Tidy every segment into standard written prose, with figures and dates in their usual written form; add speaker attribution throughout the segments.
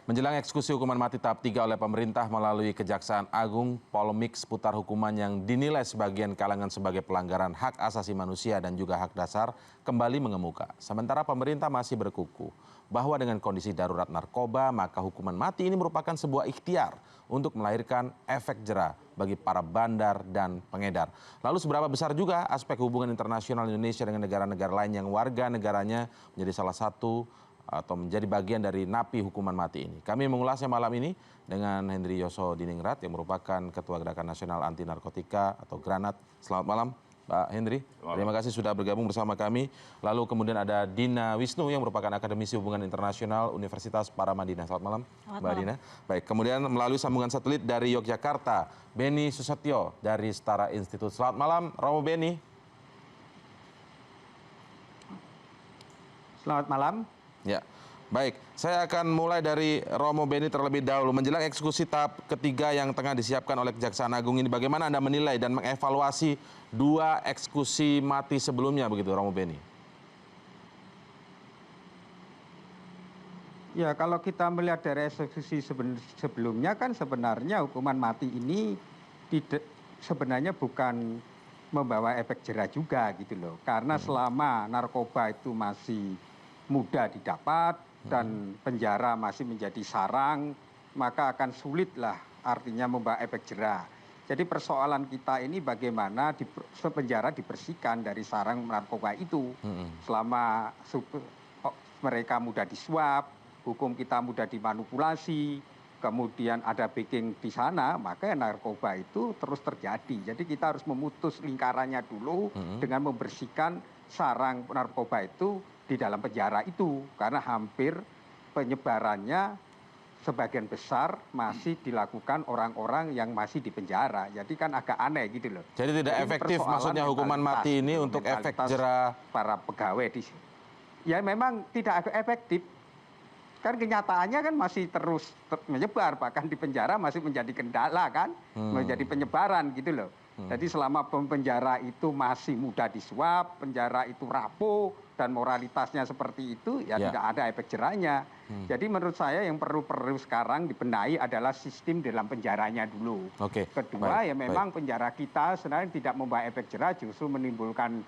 Speaker 1: Menjelang eksekusi hukuman mati tahap 3 oleh pemerintah melalui Kejaksaan Agung, polemik seputar hukuman yang dinilai sebagian kalangan sebagai pelanggaran hak asasi manusia dan juga hak dasar kembali mengemuka. Sementara pemerintah masih berkukuh bahwa dengan kondisi darurat narkoba, maka hukuman mati ini merupakan sebuah ikhtiar untuk melahirkan efek jera bagi para bandar dan pengedar. Lalu seberapa besar juga aspek hubungan internasional Indonesia dengan negara-negara lain yang warga negaranya menjadi salah satu atau menjadi bagian dari napi hukuman mati ini. Kami mengulasnya malam ini dengan Hendri Yosodiningrat yang merupakan Ketua Gerakan Nasional Anti Narkotika atau Granat. Selamat malam Pak Hendri. Terima kasih sudah bergabung bersama kami. Lalu kemudian ada Dina Wisnu yang merupakan Akademisi Hubungan Internasional Universitas Paramadina. Selamat malam Mbak Dina. Baik, kemudian melalui sambungan satelit dari Yogyakarta, Beni Susetyo dari Setara Institute. Selamat malam Romo Beni.
Speaker 2: Selamat malam.
Speaker 1: Ya, baik. Saya akan mulai dari Romo Beni terlebih dahulu. Menjelang eksekusi tahap ketiga yang tengah disiapkan oleh Kejaksaan Agung ini, bagaimana Anda menilai dan mengevaluasi dua eksekusi mati sebelumnya begitu, Romo Beni?
Speaker 2: Ya, kalau kita melihat dari eksekusi sebelumnya kan sebenarnya hukuman mati ini sebenarnya bukan membawa efek jera juga gitu loh. Karena selama narkoba itu masih mudah didapat dan penjara masih menjadi sarang, maka akan sulitlah artinya membawa efek jera. Jadi persoalan kita ini bagaimana penjara dibersihkan dari sarang narkoba itu. Selama mereka mudah disuap, hukum kita mudah dimanipulasi, kemudian ada backing di sana, maka narkoba itu terus terjadi. Jadi kita harus memutus lingkarannya dulu dengan membersihkan sarang narkoba itu di dalam penjara itu, karena hampir penyebarannya sebagian besar masih dilakukan orang-orang yang masih di penjara. Jadi kan agak aneh gitu loh.
Speaker 1: Jadi tidak efektif maksudnya hukuman mati ini untuk efek jera
Speaker 2: para pegawai di ya memang tidak efektif. Kan kenyataannya kan masih terus menyebar, bahkan di penjara masih menjadi kendala kan, menjadi penyebaran gitu loh. Jadi selama penjara itu masih mudah disuap, penjara itu rapuh dan moralitasnya seperti itu, ya tidak ada efek jerahnya. Jadi menurut saya yang perlu sekarang dibenahi adalah sistem dalam penjaranya dulu. Kedua, ya memang penjara kita sebenarnya tidak membawa efek jerah, justru menimbulkan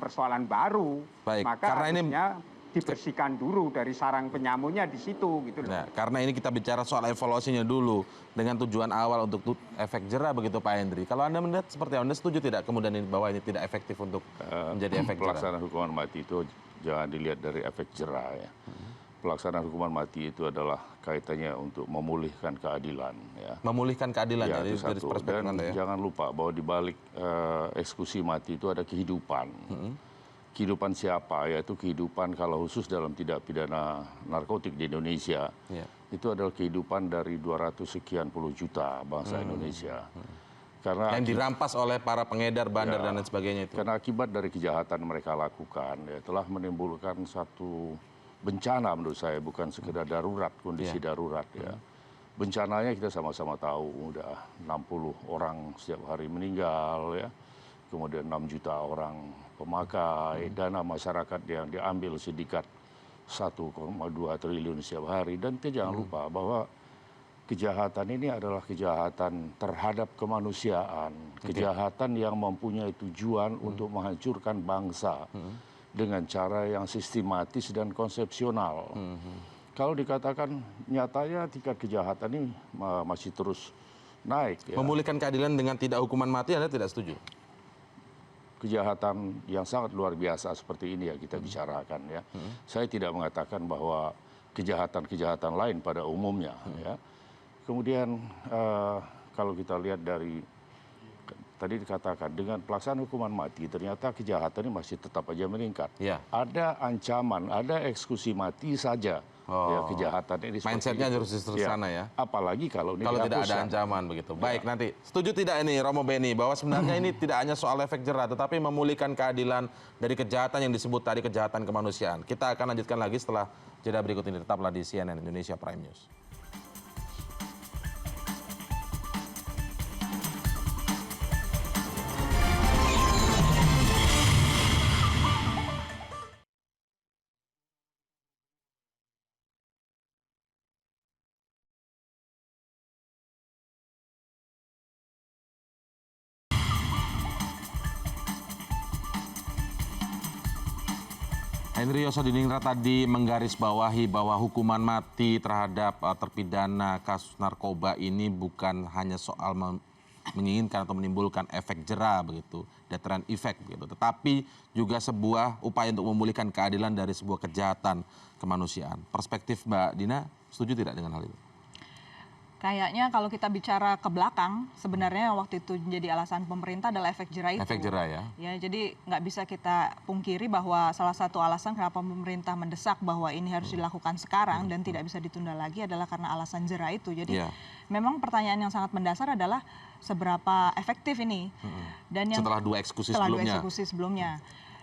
Speaker 2: persoalan baru. Maka harusnya dibersihkan dulu dari sarang penyamunnya di situ gitu loh.
Speaker 1: Nah, karena ini kita bicara soal evaluasinya dulu dengan tujuan awal untuk efek jera begitu Pak Hendri. Kalau Anda melihat seperti Anda setuju tidak kemudian bahwa ini tidak efektif untuk menjadi efek jera?
Speaker 3: Pelaksanaan hukuman mati itu jangan dilihat dari efek jera ya. Pelaksanaan hukuman mati itu adalah kaitannya untuk memulihkan keadilan ya.
Speaker 1: Memulihkan keadilan
Speaker 3: ya,
Speaker 1: dari perspektif Anda ya.
Speaker 3: Jangan lupa bahwa di balik eksekusi mati itu ada kehidupan. Kehidupan siapa, yaitu kehidupan kalau khusus dalam tindak pidana narkotik di Indonesia, itu adalah kehidupan dari 200 sekian puluh juta bangsa Indonesia. Karena
Speaker 1: yang dirampas oleh para pengedar, bandar dan lain sebagainya itu.
Speaker 3: Karena akibat dari kejahatan mereka lakukan, ya, telah menimbulkan satu bencana menurut saya, bukan sekedar darurat, kondisi darurat ya. Bencananya kita sama-sama tahu, udah 60 orang setiap hari meninggal ya. Kemudian 6 juta orang pemakai, dana masyarakat yang diambil sindikat 1,2 triliun setiap hari. Dan kita jangan lupa bahwa kejahatan ini adalah kejahatan terhadap kemanusiaan. Kejahatan yang mempunyai tujuan untuk menghancurkan bangsa dengan cara yang sistematis dan konsepsional. Kalau dikatakan nyatanya tingkat kejahatan ini masih terus naik. Ya.
Speaker 1: Memulihkan keadilan dengan tidak hukuman mati Anda tidak setuju?
Speaker 3: Kejahatan yang sangat luar biasa seperti ini ya kita bicarakan ya. Saya tidak mengatakan bahwa kejahatan-kejahatan lain pada umumnya ya. Kemudian kalau kita lihat dari tadi dikatakan dengan pelaksanaan hukuman mati ternyata kejahatan ini masih tetap aja meningkat. Ada ancaman, ada eksekusi mati saja. Ya, kejahatan ini
Speaker 1: mindsetnya harus di sana ya.
Speaker 3: Apalagi kalau
Speaker 1: tidak ada ancaman begitu. Baik, nanti setuju tidak ini Romo Beni bahwa sebenarnya ini tidak hanya soal efek jera tetapi memulihkan keadilan dari kejahatan yang disebut tadi kejahatan kemanusiaan. Kita akan lanjutkan lagi setelah jeda berikut ini. Tetaplah di CNN Indonesia Prime News. Henry Yosodiningrat tadi menggarisbawahi bahwa hukuman mati terhadap terpidana kasus narkoba ini bukan hanya soal menginginkan atau menimbulkan efek jera begitu, deterrent effect begitu, tetapi juga sebuah upaya untuk memulihkan keadilan dari sebuah kejahatan kemanusiaan. Perspektif Mbak Dina, setuju tidak dengan hal itu?
Speaker 4: Kayaknya kalau kita bicara ke belakang, sebenarnya waktu itu menjadi alasan pemerintah adalah efek jera itu.
Speaker 1: Efek jera ya.
Speaker 4: Ya, jadi nggak bisa kita pungkiri bahwa salah satu alasan kenapa pemerintah mendesak bahwa ini harus dilakukan sekarang dan tidak bisa ditunda lagi adalah karena alasan jera itu. Jadi memang pertanyaan yang sangat mendasar adalah seberapa efektif ini. Dan yang
Speaker 1: setelah dua eksekusi
Speaker 4: sebelumnya.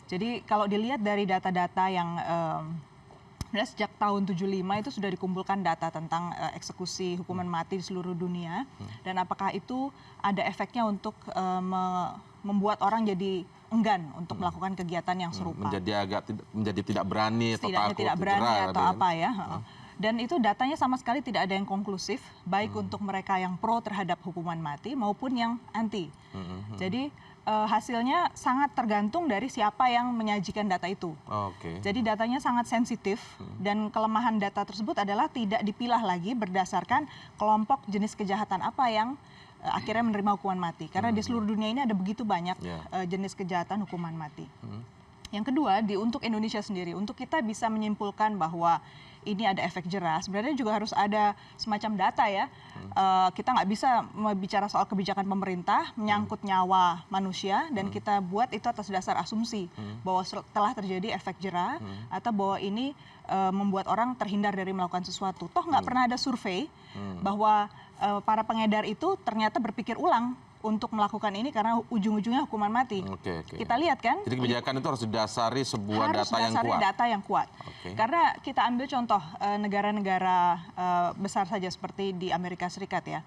Speaker 4: Jadi kalau dilihat dari data-data yang sejak tahun 75 itu sudah dikumpulkan data tentang eksekusi hukuman mati di seluruh dunia dan apakah itu ada efeknya untuk membuat orang jadi enggan untuk melakukan kegiatan yang serupa.
Speaker 1: Menjadi tidak berani atau
Speaker 4: Setidaknya
Speaker 1: takut,
Speaker 4: tidak berani atau apa ya. Dan itu datanya sama sekali tidak ada yang konklusif baik untuk mereka yang pro terhadap hukuman mati maupun yang anti. Jadi hasilnya sangat tergantung dari siapa yang menyajikan data itu. Jadi datanya sangat sensitif dan kelemahan data tersebut adalah tidak dipilah lagi berdasarkan kelompok jenis kejahatan apa yang akhirnya menerima hukuman mati. Karena di seluruh dunia ini ada begitu banyak jenis kejahatan hukuman mati. Yang kedua, untuk Indonesia sendiri, untuk kita bisa menyimpulkan bahwa ini ada efek jera, sebenarnya juga harus ada semacam data ya. Kita nggak bisa bicara soal kebijakan pemerintah menyangkut nyawa manusia dan kita buat itu atas dasar asumsi bahwa telah terjadi efek jera atau bahwa ini membuat orang terhindar dari melakukan sesuatu. Toh nggak pernah ada survei bahwa para pengedar itu ternyata berpikir ulang untuk melakukan ini karena ujung-ujungnya hukuman mati. Kita lihat kan?
Speaker 1: Jadi kebijakan itu harus didasari sebuah data yang kuat.
Speaker 4: Karena kita ambil contoh negara-negara besar saja seperti di Amerika Serikat ya.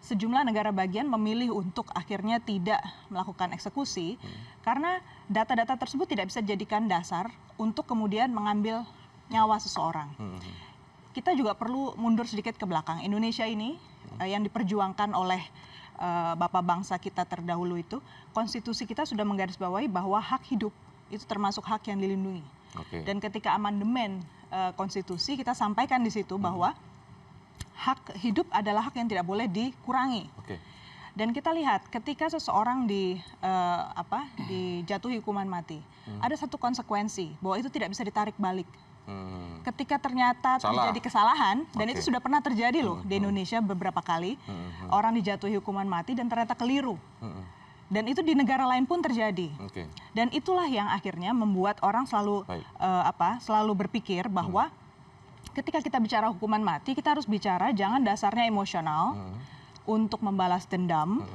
Speaker 4: Sejumlah negara bagian memilih untuk akhirnya tidak melakukan eksekusi karena data-data tersebut tidak bisa dijadikan dasar untuk kemudian mengambil nyawa seseorang. Kita juga perlu mundur sedikit ke belakang. Indonesia ini yang diperjuangkan oleh bapak bangsa kita terdahulu itu, konstitusi kita sudah menggarisbawahi bahwa hak hidup itu termasuk hak yang dilindungi. Dan ketika amandemen konstitusi kita sampaikan di situ bahwa hak hidup adalah hak yang tidak boleh dikurangi. Dan kita lihat ketika seseorang dijatuhi hukuman mati, ada satu konsekuensi bahwa itu tidak bisa ditarik balik. Ketika ternyata terjadi kesalahan, dan itu sudah pernah terjadi loh di Indonesia beberapa kali, orang dijatuhi hukuman mati dan ternyata keliru. Dan itu di negara lain pun terjadi. Dan itulah yang akhirnya membuat orang selalu berpikir bahwa ketika kita bicara hukuman mati, kita harus bicara jangan dasarnya emosional untuk membalas dendam.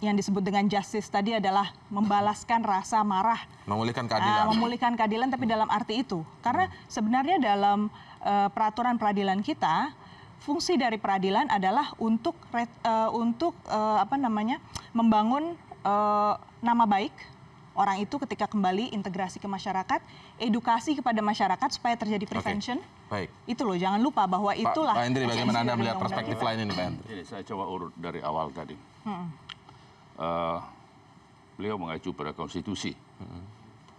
Speaker 4: Yang disebut dengan justice tadi adalah membalaskan rasa marah.
Speaker 1: Memulihkan keadilan.
Speaker 4: Memulihkan keadilan tapi dalam arti itu. Karena sebenarnya dalam peraturan peradilan kita, fungsi dari peradilan adalah untuk membangun nama baik orang itu ketika kembali integrasi ke masyarakat, edukasi kepada masyarakat supaya terjadi prevention. Itu loh, jangan lupa bahwa itulah.
Speaker 1: Pak Hendri, bagaimana Anda melihat perspektif lain ini, Pak Hendri?
Speaker 3: Ini saya coba urut dari awal tadi. Beliau mengacu pada konstitusi.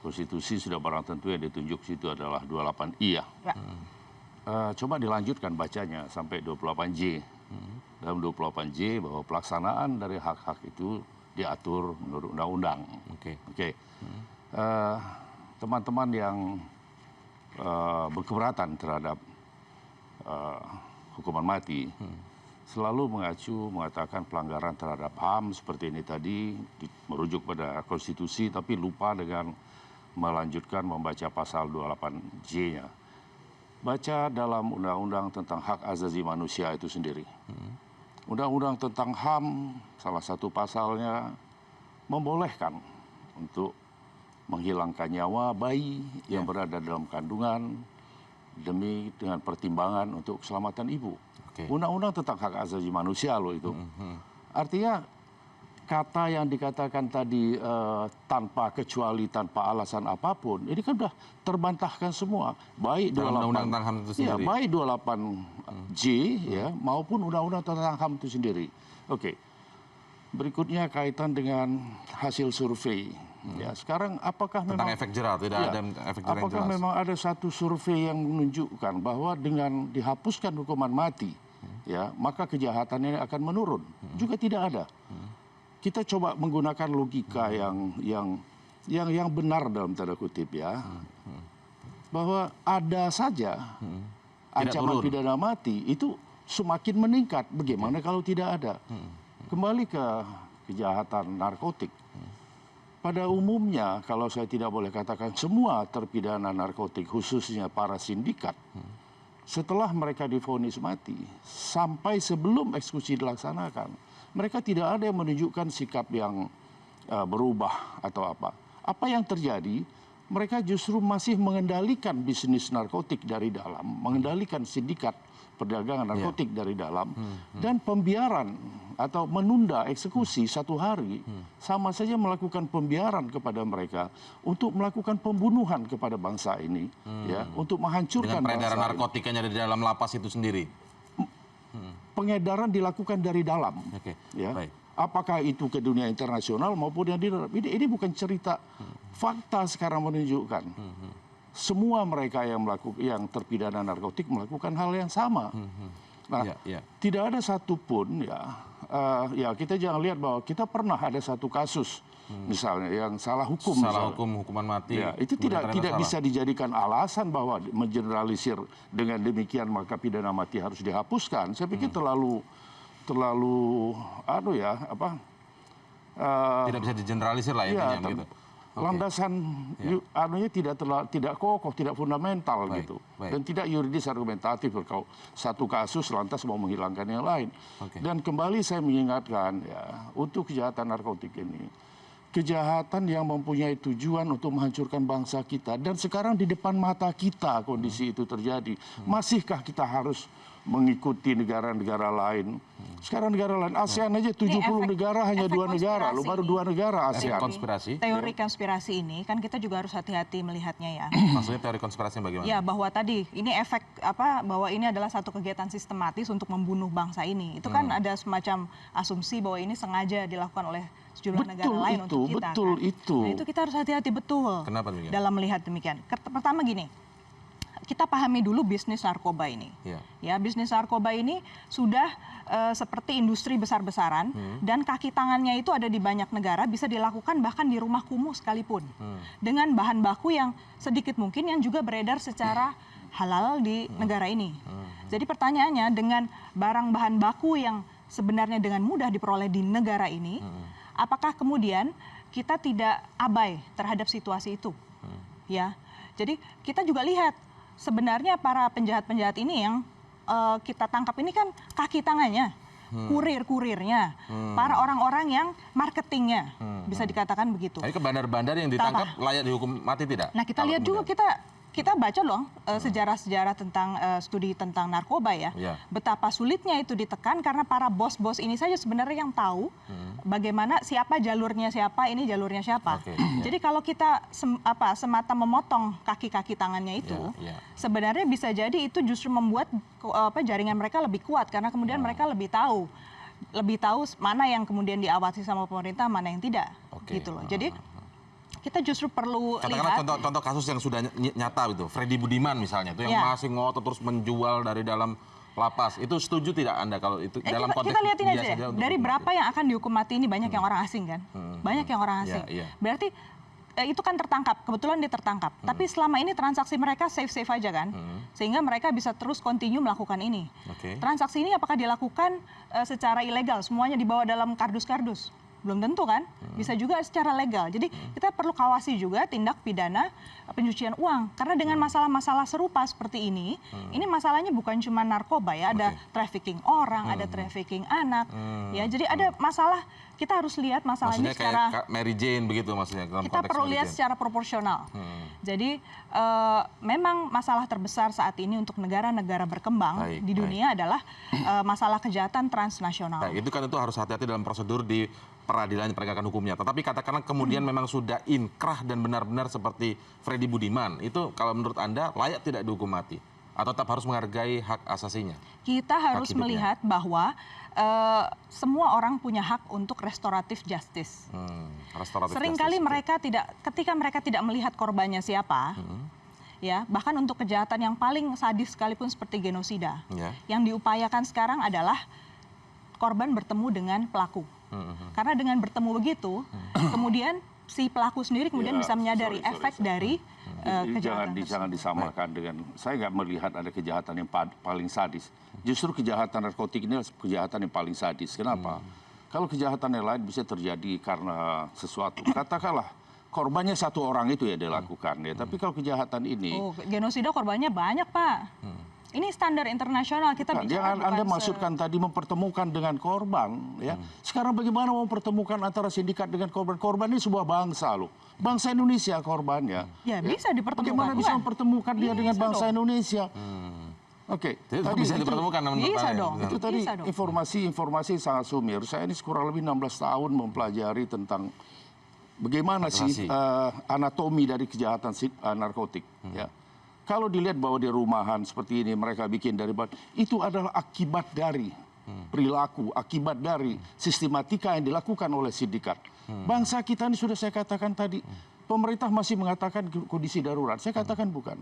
Speaker 3: Konstitusi sudah barang tentu yang ditunjuk situ adalah 28I ya. Coba dilanjutkan bacanya sampai 28J. Dalam 28J bahwa pelaksanaan dari hak-hak itu diatur menurut undang-undang. Teman-teman yang berkeberatan terhadap hukuman mati selalu mengatakan pelanggaran terhadap HAM seperti ini tadi merujuk pada konstitusi tapi lupa dengan melanjutkan membaca pasal 28J-nya. Baca dalam undang-undang tentang hak asasi manusia itu sendiri. Undang-undang tentang HAM salah satu pasalnya membolehkan untuk menghilangkan nyawa bayi yang berada dalam kandungan dengan pertimbangan untuk keselamatan ibu. Undang-undang tentang hak asasi manusia loh itu. Artinya kata yang dikatakan tadi tanpa kecuali, tanpa alasan apapun, ini kan sudah terbantahkan semua. Baik 28J ya, maupun undang-undang tentang HAM itu sendiri. Berikutnya kaitan dengan hasil survei Ya, sekarang apakah
Speaker 1: Tentang
Speaker 3: memang
Speaker 1: efek jerah, tidak
Speaker 3: ya,
Speaker 1: ada efek jerah yang
Speaker 3: apakah
Speaker 1: jelas.
Speaker 3: memang ada satu survei yang menunjukkan bahwa dengan dihapuskan hukuman mati, ya, maka kejahatan ini akan menurun? Juga tidak ada. Kita coba menggunakan logika yang benar dalam tanda kutip, ya, bahwa ada saja ancaman
Speaker 1: turun.
Speaker 3: pidana mati itu semakin meningkat. Bagaimana kalau tidak ada? Kembali ke kejahatan narkotik. Pada umumnya, kalau saya tidak boleh katakan semua terpidana narkotik, khususnya para sindikat, setelah mereka divonis mati, sampai sebelum eksekusi dilaksanakan, mereka tidak ada yang menunjukkan sikap yang berubah atau apa. Apa yang terjadi? Mereka justru masih mengendalikan bisnis narkotik dari dalam, mengendalikan sindikat perdagangan narkotik dari dalam, dan pembiaran atau menunda eksekusi 1 hari sama saja melakukan pembiaran kepada mereka untuk melakukan pembunuhan kepada bangsa ini, ya, untuk menghancurkan
Speaker 1: Dengan peredaran
Speaker 3: bangsa ini.
Speaker 1: narkotikanya di dalam lapas itu sendiri.
Speaker 3: Pengedaran dilakukan dari dalam.
Speaker 1: Oke,
Speaker 3: Ya.
Speaker 1: baik.
Speaker 3: Apakah itu ke dunia internasional maupun yang di dalam. Ini bukan cerita, fakta sekarang menunjukkan. Semua mereka yang terpidana narkotik melakukan hal yang sama. Nah, tidak ada satupun, ya kita jangan lihat bahwa kita pernah ada satu kasus misalnya yang salah hukum.
Speaker 1: Hukuman mati.
Speaker 3: Ya, itu tidak bisa dijadikan alasan bahwa mengeneralisir dengan demikian maka pidana mati harus dihapuskan. Saya pikir terlalu
Speaker 1: tidak bisa digeneralisir lah intinya begitu.
Speaker 3: Landasan anunya tidak kokoh, tidak fundamental gitu.
Speaker 1: Baik.
Speaker 3: Dan tidak yuridis argumentatif kalau satu kasus lantas mau menghilangkan yang lain. Dan kembali saya mengingatkan, ya, untuk kejahatan narkotik ini, kejahatan yang mempunyai tujuan untuk menghancurkan bangsa kita, dan sekarang di depan mata kita kondisi itu terjadi. Masihkah kita harus mengikuti negara-negara lain? Sekarang negara lain, ASEAN aja 70 negara, hanya 2 negara, lu baru 2 negara ASEAN.
Speaker 1: Konspirasi.
Speaker 4: Teori konspirasi ini kan kita juga harus hati-hati melihatnya, ya.
Speaker 1: Maksudnya teori konspirasi bagaimana?
Speaker 4: Ya, bahwa tadi ini efek bahwa ini adalah satu kegiatan sistematis untuk membunuh bangsa ini. Itu kan ada semacam asumsi bahwa ini sengaja dilakukan oleh sejumlah negara lain untuk kita.
Speaker 3: Betul itu.
Speaker 4: Nah, itu kita harus hati-hati betul.
Speaker 1: Kenapa demikian?
Speaker 4: Dalam melihat demikian. Pertama gini, kita pahami dulu bisnis narkoba ini. Ya, bisnis narkoba ini sudah seperti industri besar-besaran, dan kaki tangannya itu ada di banyak negara, bisa dilakukan bahkan di rumah kumuh sekalipun, dengan bahan baku yang sedikit mungkin yang juga beredar secara halal di negara ini. Jadi pertanyaannya, dengan barang bahan baku yang sebenarnya dengan mudah diperoleh di negara ini, apakah kemudian kita tidak abai terhadap situasi itu? Ya, jadi kita juga lihat sebenarnya para penjahat-penjahat ini yang kita tangkap ini kan kaki tangannya, kurir-kurirnya, para orang-orang yang marketingnya, bisa dikatakan begitu.
Speaker 1: Tapi ke bandar-bandar yang ditangkap layak dihukum mati tidak?
Speaker 4: Nah, kita lihat juga, kita baca loh sejarah-sejarah tentang studi tentang narkoba, ya. Betapa sulitnya itu ditekan karena para bos-bos ini saja sebenarnya yang tahu bagaimana siapa jalurnya siapa, ini jalurnya siapa. Jadi kalau kita semata memotong kaki-kaki tangannya itu, sebenarnya bisa jadi itu justru membuat jaringan mereka lebih kuat karena kemudian mereka lebih tahu mana yang kemudian diawasi sama pemerintah, mana yang tidak, gitu loh. Jadi kita justru perlu lihat
Speaker 1: contoh kasus yang sudah nyata gitu, Freddy Budiman misalnya, itu yang masih ngotot terus menjual dari dalam lapas. Itu setuju tidak Anda kalau itu dalam konteks
Speaker 4: kita lihatin aja
Speaker 1: saja
Speaker 4: dari berapa yang akan dihukum mati ini banyak yang orang asing kan? Banyak yang orang asing. Berarti itu kan tertangkap, kebetulan dia tertangkap. Tapi selama ini transaksi mereka safe-safe aja kan? Sehingga mereka bisa terus continue melakukan ini. Transaksi ini apakah dilakukan secara ilegal? Semuanya dibawa dalam kardus-kardus? Belum tentu kan, bisa juga secara legal. Jadi kita perlu kawasi juga tindak pidana pencucian uang. Karena dengan masalah-masalah serupa seperti ini masalahnya bukan cuma narkoba, ya, ada trafficking orang, ada trafficking anak, ya. Jadi ada masalah, kita harus lihat masalah
Speaker 1: maksudnya
Speaker 4: ini secara
Speaker 1: kayak Mary Jane begitu maksudnya dalam
Speaker 4: kita
Speaker 1: konteks
Speaker 4: perlu
Speaker 1: Mary
Speaker 4: lihat
Speaker 1: Jane.
Speaker 4: secara proporsional. Jadi memang masalah terbesar saat ini untuk negara-negara berkembang di dunia adalah masalah kejahatan transnasional.
Speaker 1: Itu kan itu harus hati-hati dalam prosedur di peradilan penegakan hukumnya. Tetapi katakanlah kemudian memang sudah inkrah dan benar-benar seperti Freddy Budiman, itu kalau menurut Anda layak tidak dihukum mati? Atau tetap harus menghargai hak asasinya?
Speaker 4: Kita harus
Speaker 1: hidupnya.
Speaker 4: melihat bahwa semua orang punya hak untuk restoratif justice.
Speaker 1: Restoratif
Speaker 4: Seringkali
Speaker 1: justice,
Speaker 4: ketika mereka tidak melihat korbannya siapa, ya bahkan untuk kejahatan yang paling sadis sekalipun seperti genosida,
Speaker 1: Ya.
Speaker 4: yang diupayakan sekarang adalah korban bertemu dengan pelaku. Karena dengan bertemu begitu, kemudian si pelaku sendiri kemudian
Speaker 3: Ya,
Speaker 4: bisa menyadari
Speaker 3: sorry,
Speaker 4: efek dari kejahatan
Speaker 3: jangan disamakan dengan, saya nggak melihat ada kejahatan yang paling sadis. Justru kejahatan narkotik ini adalah kejahatan yang paling sadis. Kenapa? Kalau kejahatan yang lain bisa terjadi karena sesuatu. Katakanlah korbannya satu orang itu ya dilakukan ya. Tapi kalau kejahatan ini,
Speaker 4: genosida korbannya banyak, Pak. Ini standar internasional kita bicara.
Speaker 3: jangan Anda maksudkan tadi mempertemukan dengan korban ya. Sekarang bagaimana mau mempertemukan antara sindikat dengan korban? Korban ini sebuah bangsa loh. Bangsa Indonesia korbannya.
Speaker 4: Ya, bisa dipertemukan.
Speaker 3: Bagaimana bisa mempertemukan dia dengan bangsa Indonesia? Oke.
Speaker 1: Jadi bisa dipertemukan
Speaker 4: Bisa dong.
Speaker 3: Itu tadi
Speaker 4: Bisa dong.
Speaker 3: informasi sangat sumir. Saya ini kurang lebih 16 tahun mempelajari tentang bagaimana sih anatomi dari kejahatan narkotik. Ya. Kalau dilihat bahwa di rumahan seperti ini mereka bikin dari itu adalah akibat dari perilaku, akibat dari sistematika yang dilakukan oleh sindikat. Bangsa kita ini sudah saya katakan tadi, pemerintah masih mengatakan kondisi darurat. Saya katakan bukan.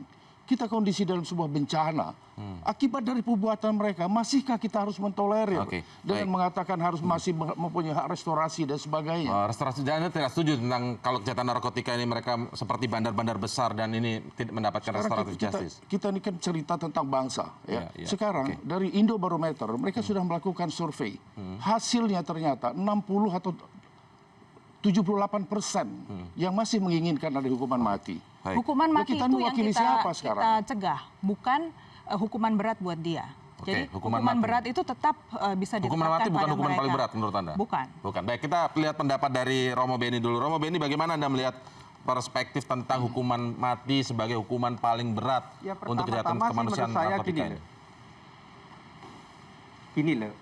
Speaker 3: Kita kondisi dalam sebuah bencana. Akibat dari perbuatan mereka, masihkah kita harus mentolerir dengan mengatakan harus masih mempunyai hak restorasi dan sebagainya?
Speaker 1: Restorasi, Anda tidak setuju tentang kalau kejahatan narkotika ini mereka seperti bandar-bandar besar dan ini tidak mendapatkan restoratif justice?
Speaker 3: Kita ini kan cerita tentang bangsa. Ya.
Speaker 1: Ya.
Speaker 3: Sekarang dari Indobarometer, mereka sudah melakukan survei. Hasilnya ternyata 60 atau 78% yang masih menginginkan ada hukuman mati.
Speaker 1: Baik.
Speaker 4: Hukuman mati
Speaker 3: kita
Speaker 4: itu yang
Speaker 3: mewakili siapa sekarang?
Speaker 4: kita cegah, bukan hukuman berat buat dia.
Speaker 1: Oke,
Speaker 4: Jadi
Speaker 1: hukuman
Speaker 4: hukuman
Speaker 1: mati.
Speaker 4: berat itu tetap bisa ditetapkan
Speaker 1: Hukuman mati bukan
Speaker 4: pada
Speaker 1: hukuman paling
Speaker 4: mereka.
Speaker 1: berat menurut Anda?
Speaker 4: Bukan.
Speaker 1: Bukan. Baik, kita lihat pendapat dari Romo Beni dulu. Romo Beni, bagaimana Anda melihat perspektif tentang hukuman mati sebagai hukuman paling berat
Speaker 2: Ya,
Speaker 1: untuk kejahatan
Speaker 2: pertama-tama sih
Speaker 1: kemanusiaan
Speaker 2: menurut saya
Speaker 1: narkotika ini?
Speaker 2: Gini loh,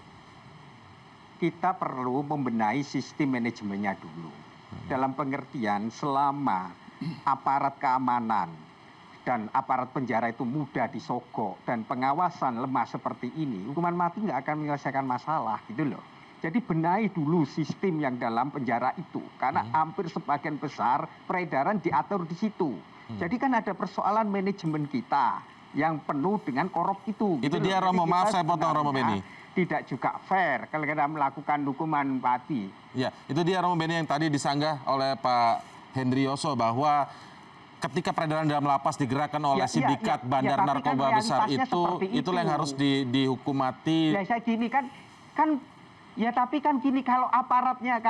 Speaker 2: kita perlu membenahi sistem manajemennya dulu. Dalam pengertian selama aparat keamanan dan aparat penjara itu mudah disogok dan pengawasan lemah seperti ini, hukuman mati nggak akan menyelesaikan masalah gitu loh. Jadi benahi dulu sistem yang dalam penjara itu, karena hampir sebagian besar peredaran diatur di situ. Jadi kan ada persoalan manajemen kita yang penuh dengan korup itu.
Speaker 1: Itu
Speaker 2: gitu
Speaker 1: dia
Speaker 2: loh. Jadi
Speaker 1: Romo, maaf
Speaker 2: kita
Speaker 1: saya potong Romo
Speaker 2: sebenarnya
Speaker 1: Beni.
Speaker 2: tidak juga fair kalau kita melakukan hukuman mati.
Speaker 1: Ya, itu dia Romo Beni yang tadi disanggah oleh Pak Hendrioso bahwa ketika peredaran dalam lapas digerakkan oleh sindikat bandar
Speaker 2: tapi kan
Speaker 1: narkoba besar
Speaker 2: realitasnya
Speaker 1: itu,
Speaker 2: seperti
Speaker 1: itulah yang harus dihukum mati.
Speaker 2: Ya saya gini kan ya tapi kan gini kalau aparatnya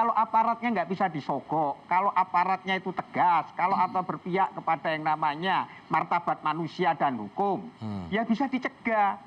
Speaker 2: nggak bisa disogok, kalau aparatnya itu tegas, kalau apa berpihak kepada yang namanya martabat manusia dan hukum, ya bisa dicegah.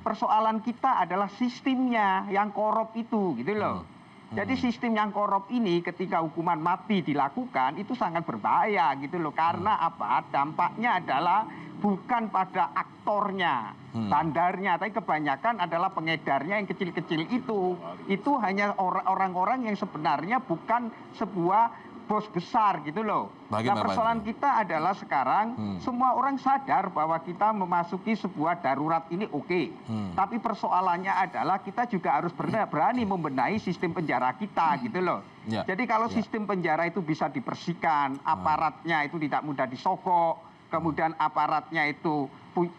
Speaker 2: Persoalan kita adalah sistemnya yang korup itu gitu loh. Jadi sistem yang korup ini ketika hukuman mati dilakukan itu sangat berbahaya gitu loh. Karena apa? Dampaknya adalah bukan pada aktornya, bandarnya, tapi kebanyakan adalah pengedarnya yang kecil-kecil itu. Itu hanya orang-orang yang sebenarnya bukan sebuah bos besar gitu loh. Nah persoalan kita adalah sekarang semua orang sadar bahwa kita memasuki sebuah darurat ini oke. Tapi persoalannya adalah kita juga harus berani membenahi sistem penjara kita gitu loh. Jadi kalau sistem penjara itu bisa dibersihkan, aparatnya itu tidak mudah disogok, kemudian aparatnya itu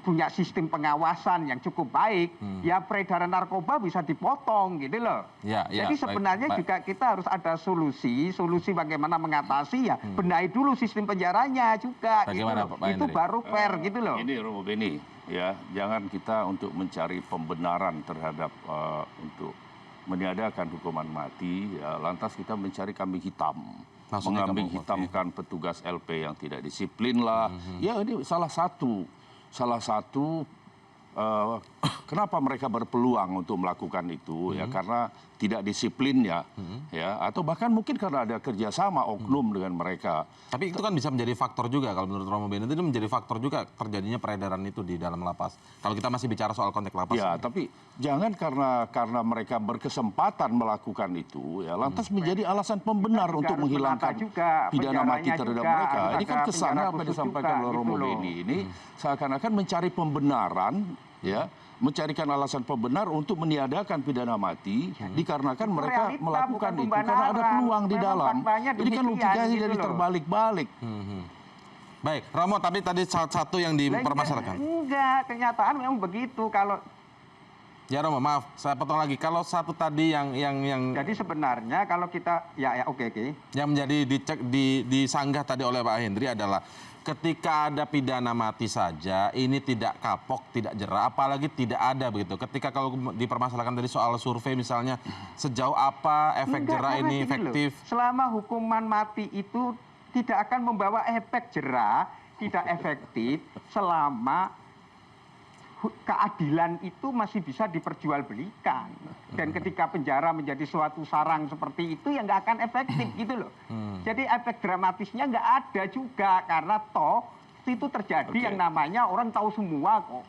Speaker 2: punya sistem pengawasan yang cukup baik, ya peredaran narkoba bisa dipotong gitu loh. Jadi sebenarnya juga kita harus ada solusi bagaimana mengatasi ya benahi dulu sistem penjaranya juga.
Speaker 1: Bagaimana,
Speaker 2: gitu
Speaker 1: Pak
Speaker 2: itu baru fair gitu loh.
Speaker 3: Ini Romo Beni, ya jangan kita untuk mencari pembenaran terhadap untuk meniadakan hukuman mati, ya, lantas kita mencari kambing hitam. Mengambing hitamkan petugas LP yang tidak disiplin lah. Ya ini salah satu kenapa mereka berpeluang untuk melakukan itu ya karena tidak disiplinnya ya atau bahkan mungkin karena ada kerjasama oknum dengan mereka.
Speaker 1: Tapi itu kan bisa menjadi faktor juga kalau menurut Romo Beni itu menjadi faktor juga terjadinya peredaran itu di dalam lapas. Kalau kita masih bicara soal konteks lapas.
Speaker 3: Ya, tapi jangan karena mereka berkesempatan melakukan itu ya lantas menjadi alasan pembenar untuk menghilangkan pidana mati terhadap mereka. Ini kan kesannya apa disampaikan oleh Romo Beni ini seakan-akan mencari pembenaran ya, mencarikan alasan pembenar untuk meniadakan pidana mati dikarenakan mereka melakukan itu karena ada peluang di dalam. Ini kan logikanya jadi terbalik-balik.
Speaker 1: Baik, Romo, tapi tadi satu yang dipermasalahkan.
Speaker 2: Enggak, kenyataan memang begitu. Kalau
Speaker 1: Ya Romo, maaf, saya potong lagi. Kalau satu tadi yang
Speaker 2: jadi sebenarnya kalau kita oke.
Speaker 1: Yang menjadi disanggah tadi oleh Pak Hendri adalah ketika ada pidana mati saja, ini tidak kapok, tidak jera, apalagi tidak ada begitu. Ketika kalau dipermasalahkan tadi soal survei misalnya, sejauh apa efek jera ini efektif?
Speaker 2: Selama hukuman mati itu tidak akan membawa efek jera, tidak efektif selama keadilan itu masih bisa diperjualbelikan. Dan ketika penjara menjadi suatu sarang seperti itu ya nggak akan efektif gitu loh. Jadi efek dramatisnya nggak ada juga karena toh itu terjadi yang namanya orang tahu semua kok.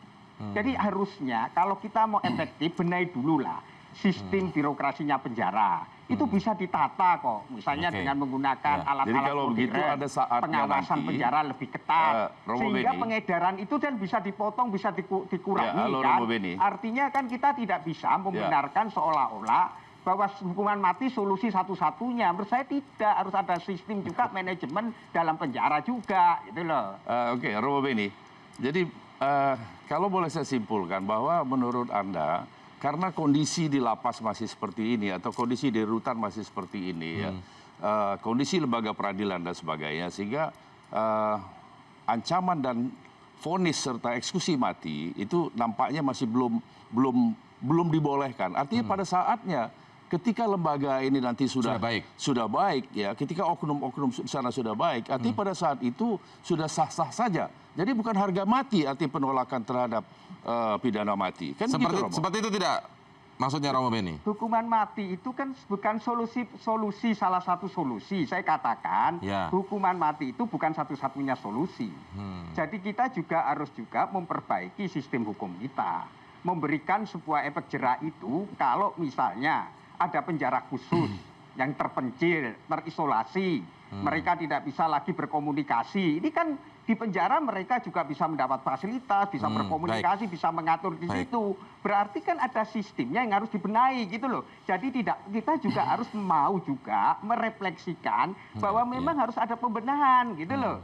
Speaker 2: Jadi harusnya kalau kita mau efektif benahi dulu lah sistem birokrasinya penjara. Itu bisa ditata kok, misalnya dengan menggunakan alat-alat modern, pengawasan
Speaker 3: nanti,
Speaker 2: penjara lebih ketat, sehingga pengedaran itu dan bisa dipotong, bisa dikurangi kan. Artinya kan kita tidak bisa membenarkan seolah-olah bahwa hukuman mati solusi satu-satunya. Menurut saya tidak, harus ada sistem juga manajemen dalam penjara juga, gitu loh.
Speaker 3: Oke, Romo Beni. Jadi kalau boleh saya simpulkan bahwa menurut Anda karena kondisi di lapas masih seperti ini atau kondisi di rutan masih seperti ini ya, kondisi lembaga peradilan dan sebagainya sehingga ancaman dan vonis serta eksekusi mati itu nampaknya masih belum dibolehkan. Artinya pada saatnya ketika lembaga ini nanti sudah baik ya, ketika oknum-oknum sana sudah baik, artinya pada saat itu sudah sah-sah saja. Jadi bukan harga mati arti penolakan terhadap pidana mati. Kan
Speaker 1: seperti itu tidak maksudnya Romo Beni?
Speaker 2: Hukuman mati itu kan bukan solusi salah satu solusi. Saya katakan hukuman mati itu bukan satu-satunya solusi. Jadi kita juga harus memperbaiki sistem hukum kita. Memberikan sebuah efek jera itu kalau misalnya ada penjara khusus yang terpencil, terisolasi, mereka tidak bisa lagi berkomunikasi. Ini kan di penjara mereka juga bisa mendapat fasilitas, bisa berkomunikasi, bisa mengatur di situ. Berarti kan ada sistemnya yang harus dibenahi gitu loh. Jadi kita juga harus mau juga merefleksikan bahwa memang harus ada pembenahan gitu loh.